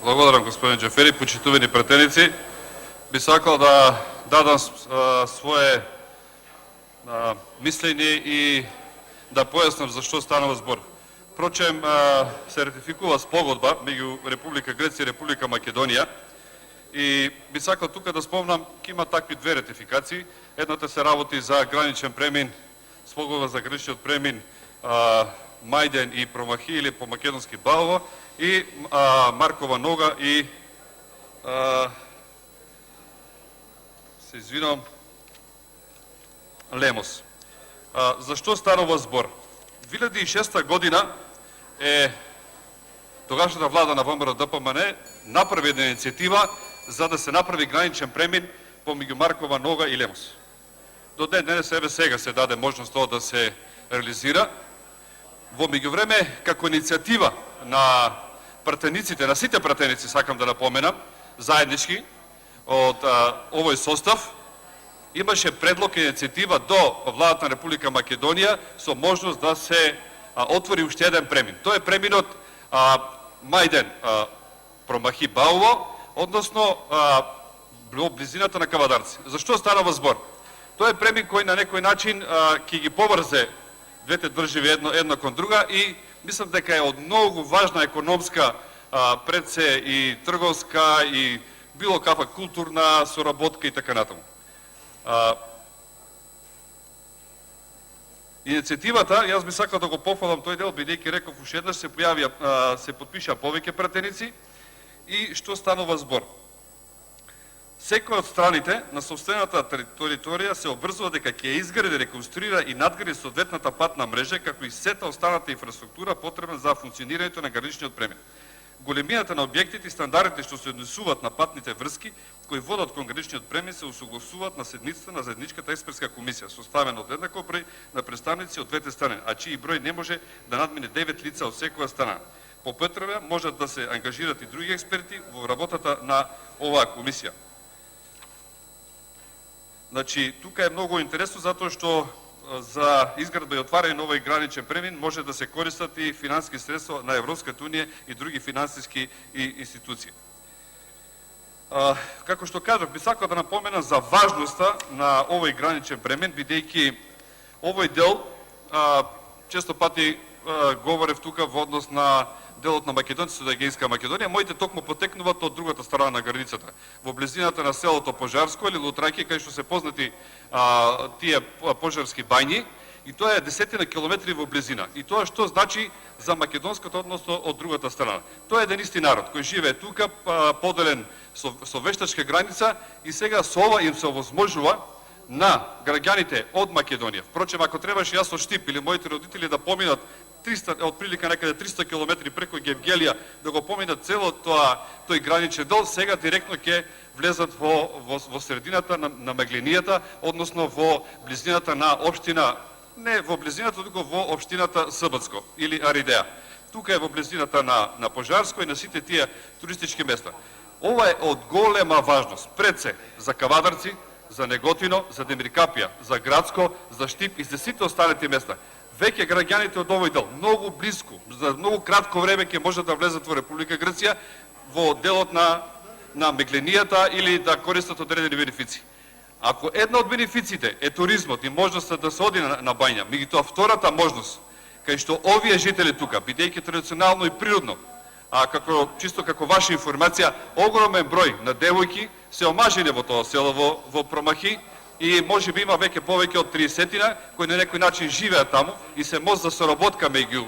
Благодарам, господин Джафери. Почитувани пратеници, би сакал да дадам свое мислење и да појаснам за што станува збор. Впрочем, се ратификува спогодба меѓу Република Грција и Република Македонија и би сакал тука да спомнам, има такви две ратификации. Едната се работи за граничен премин, спогодба за граничниот премин Мајден и Промахи или по македонски Баово и Маркова Нога и се извинувам, Лемос. Зашто станува збор? 2006 година тогашната влада на ВМРО ДПМН направи една иницијатива за да се направи граничен премин помеѓу Маркова Нога и Лемос. До ден денес еве сега се даде можност тоа да се реализира. Во меѓувреме, како иницијатива на пратениците, на сите пратеници, сакам да напоменам, заеднички од овој состав, имаше предлог и иницијатива до владата на Република Македонија со можност да се отвори уште еден премин. Тоа е преминот Мајден Промахи Баово, односно близината на Кавадарци. Зашто станува збор? Тоа е премин кој на некој начин ќе ги поврзе двете држави една кон друга и мислам дека е од многу важна економска, пред се и трговска и било каква културна соработка и така натаму. Иницијативата, јас би сакал да го пофалам тој дел, бидејќи реков уште еднаш се потпиша повеќе пратеници и што станува збор. Секој од страните на сопствената територија се обврзува дека ќе изгради, реконструира и надгради соодветната патна мрежа, како и сета останата инфраструктура потребна за функционирањето на граничниот премин. Големината на објектите и стандардите што се однесуваат на патните врски кои водат кон граничниот премин се усогласуваат на седницата на заедничката експертска комисија, составена од еднаков број на представници од двете страни, а чии број не може да надмине 9 лица од секоја страна. По потреба можат да се ангажират и други експерти во работата на оваа комисија. Значи, тука е многу интересно затоа што за изградба и отварање на овој граничен премин може да се користат и финансиски средства на Европската унија и други финансиски институции. Како што кажав, би сакал да напоменам за важноста на овој граничен премин, бидејќи овој дел, често пати говорев тука во однос на делот на македонците од Егејска Македонија, моите токму потекнуваат од другата страна на границата, во близината на селото Пожарско или Лутраки, кај што се познати тие пожарски бањи, и тоа е десетина километри во близина. И тоа што значи за македонското односно од другата страна? Тоа е еден исти народ кој живее тука, поделен со вештачка граница и сега со ова им се овозможува на граѓаните од Македонија. Впрочем, ако требаше јас од Штип или моите родители да поминат од прилика некаде 300 километри преко Гевгелија, да го поминат цело тој граничен дел, сега директно ќе влезат во средината на Мегленијата, односно во близината на општина, не во близината, туку во општината Сбцко или Аридеја. Тука е во близината на Пожарско и на сите тие туристички места. Ова е од голема важност, пред се за Кавадарци, за Неготино, за Демиркапија, за Градско, за Штип и за сите останати места. Веќе граѓаните од овој дел, многу близко, за многу кратко време ќе можат да влезат во Република Грција, во делот на Мегленијата или да користат одредени бенефици. Ако една од бенефициите е туризмот и можноста да се оди на бања, меѓутоа втората можност, кај што овие жители тука, бидејќи традиционално и природно, чисто како ваша информација, огромен број на девојки се омажени во тоа село во Промахи и може би има веќе повеќе од 30-тина кои на некој начин живеат таму и се мост за соработка меѓу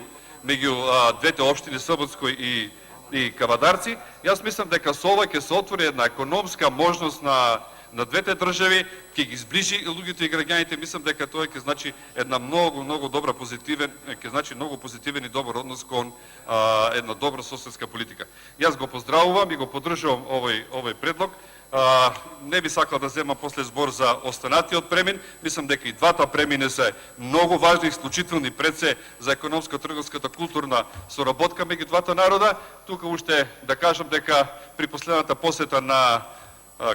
двете општини Сбцко и Кавадарци. Јас мислам дека со ова ќе се отвори една економска можност на двете држави, ќе ги сближи луѓето и граѓаните. Мислам дека тоа ќе значи една многу добра многу позитивен и добар однос кон една добра соседска политика. Јас го поздравувам и го поддржувам овој предлог. Не би сакал да земам после збор за останатиот премин. Мислам дека и двата премини се многу важни, исклучителни пред се за економско-трговската културна соработка меѓу двата народа. Тука уште да кажам дека при последната посета на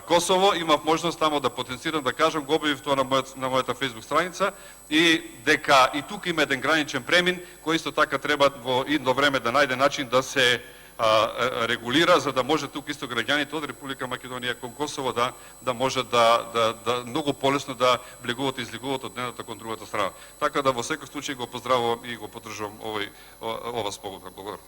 Косово имав можност тамо да потенцирам, да кажам, го објавив тоа на мојата фейсбук страница и дека и тука има еден граничен премин кој исто така треба во идно време да најде начин да се регулира, за да може тука исто граѓаните од Република Македонија кон Косово да може да многу полесно да влегуваат и излегуваат од едната кон другата страна. Така да во секој случај го поздравувам и го поддржувам ова спогодба. Благодарам.